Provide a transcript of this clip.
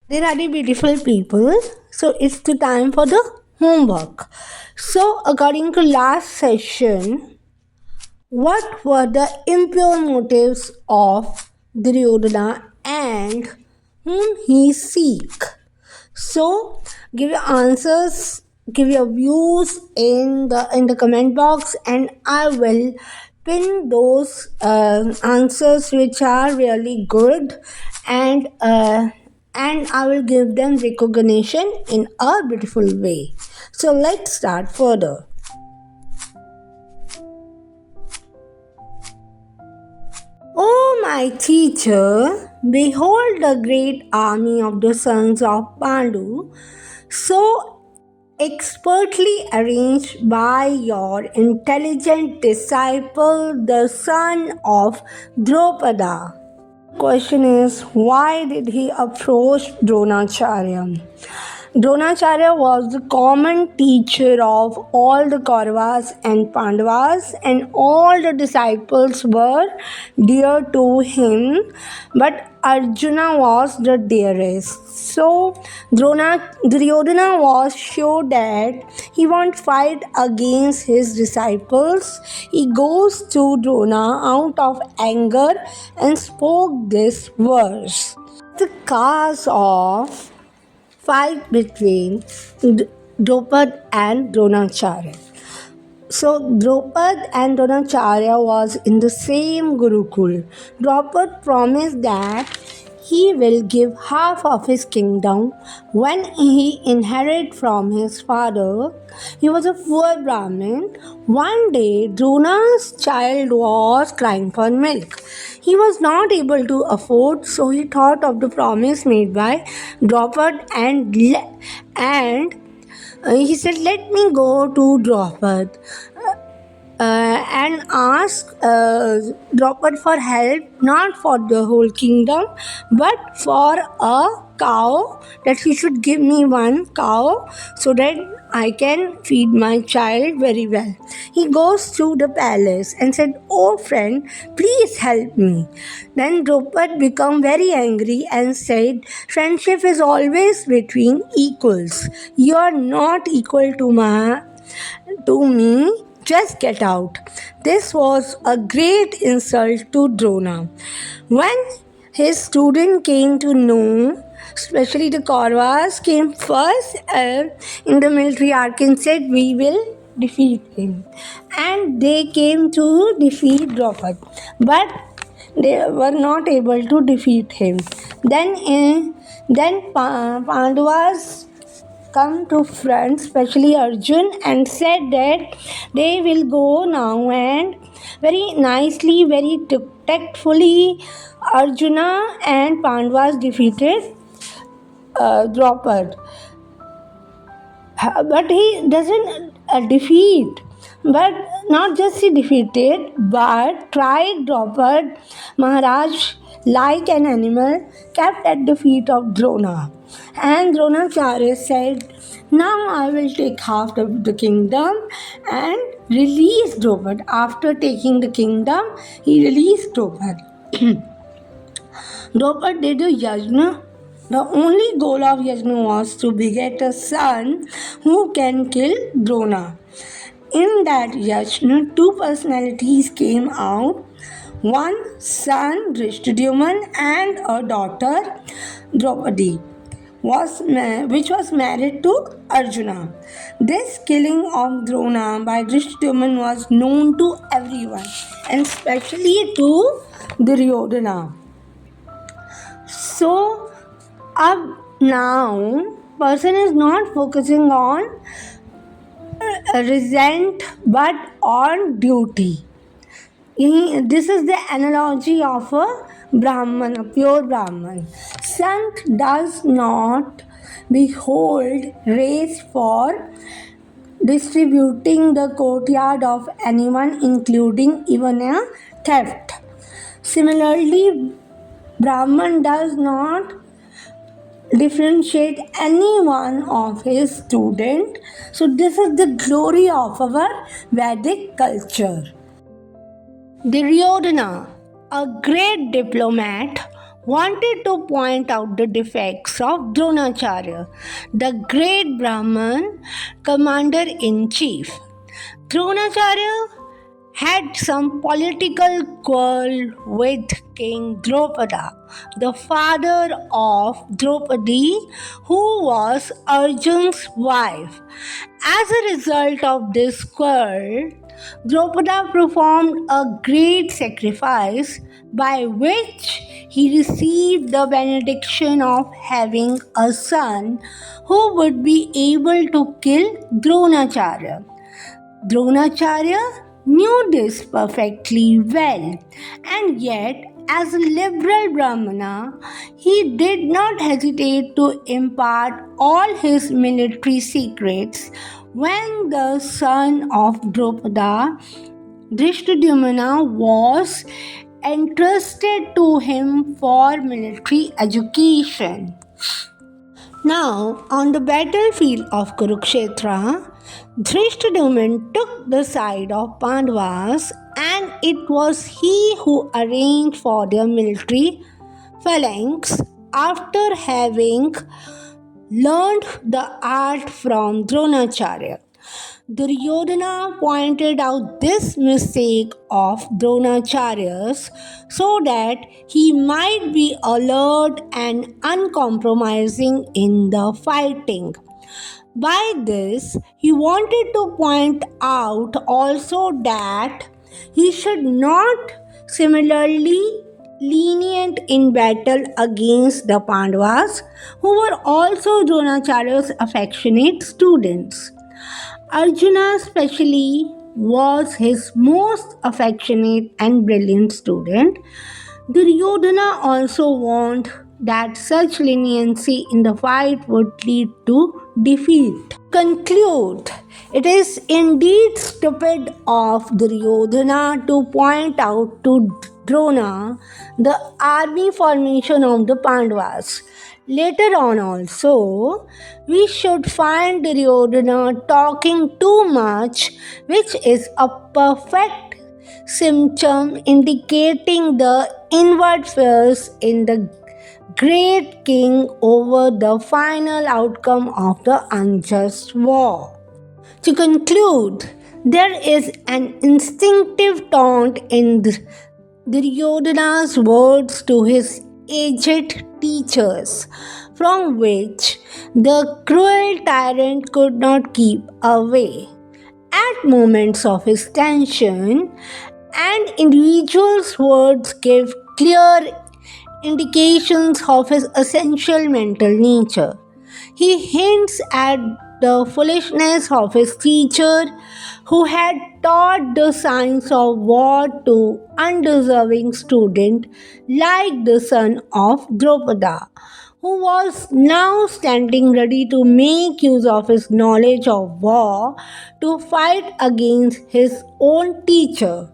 There are the beautiful people. So it's the time for the homework. So according to last session, what were the impure motives of Duryodhana and whom he seek? So give your answers, give your views in the comment box, and I will pin those answers which are really good, and and I will give them recognition in a beautiful way. So let's start further. O my teacher, behold the great army of the sons of Pandu, so expertly arranged by your intelligent disciple, the son of Drupada. Question is, why did he approach Dronacharya? Dronacharya was the common teacher of all the Kauravas and Pandavas, and all the disciples were dear to him, but Arjuna was the dearest. So Duryodhana was sure that he won't fight against his disciples. He goes to Drona out of anger and spoke this verse. The cause of fight between Draupad and Dronacharya. So Draupad and Dronacharya was in the same Gurukul. Draupad promised that he will give half of his kingdom when he inherited from his father. He was a poor Brahmin. One day, Drona's child was crying for milk. He was not able to afford, so he thought of the promise made by Draupad and he said, "Let me go to Draupad and ask Draupad for help, not for the whole kingdom, but for a cow, that he should give me one cow so that I can feed my child very well." He goes to the palace and said, "Oh friend, please help me." Then Draupad became very angry and said, "Friendship is always between equals. You are not equal to me. Just get out." This was a great insult to Drona. When his student came to know, especially the Kauravas came first in the military arc and said, "We will defeat him." And they came to defeat Draupad. But they were not able to defeat him. Then Pandavas come to front, especially Arjun, and said that they will go now, and very nicely, very tactfully, Arjuna and Pandavas defeated Draupad. But he doesn't defeat, but not just he defeated, but tried Draupad Maharaj like an animal, kept at the feet of Drona. And Dronacharya said, "Now I will take half of the kingdom," and released Draupad. After taking the kingdom, he released Draupad. Draupad did a yajna. The only goal of yajna was to beget a son who can kill Drona. In that yajna, two personalities came out. One son, Drishtadyuman, and a daughter, Draupadi, which was married to Arjuna. This killing of Drona by Drishtadyuman was known to everyone, and especially to Duryodhana. So up now, person is not focusing on resent but on duty. This is the analogy of a Brahman, a pure Brahman. Sant does not behold race for distributing the courtyard of anyone, including even a theft. Similarly, Brahman does not differentiate any one of his student. So this is the glory of our Vedic culture. Duryodhana, a great diplomat, wanted to point out the defects of Dronacharya, the great Brahman commander in chief. Dronacharya had some political quarrel with King Drupada, the father of Draupadi, who was Arjun's wife. As a result of this quarrel, Drupada performed a great sacrifice by which he received the benediction of having a son who would be able to kill Dronacharya. Dronacharya knew this perfectly well, and yet, as a liberal Brahmana, he did not hesitate to impart all his military secrets when the son of Drupada, Drishtadyumna, was entrusted to him for military education. Now, on the battlefield of Kurukshetra, Drishtadyumna took the side of Pandavas, and it was he who arranged for their military phalanx after having learned the art from Dronacharya. Duryodhana pointed out this mistake of Dronacharya's so that he might be alert and uncompromising in the fighting. By this, he wanted to point out also that he should not similarly lenient in battle against the Pandavas, who were also Dronacharya's affectionate students. Arjuna, especially, was his most affectionate and brilliant student. Duryodhana also warned that such leniency in the fight would lead to defeat. Conclude, it is indeed stupid of Duryodhana to point out to Drona the army formation of the Pandavas. Later on, also, we should find Duryodhana talking too much, which is a perfect symptom indicating the inward fears in the great king over the final outcome of the unjust war. To conclude, there is an instinctive taunt in Duryodhana's words to his aged teachers, from which the cruel tyrant could not keep away. At moments of his tension, and individual's words give clear indications of his essential mental nature. He hints at the foolishness of his teacher, who had taught the science of war to undeserving student like the son of Drupada, who was now standing ready to make use of his knowledge of war to fight against his own teacher.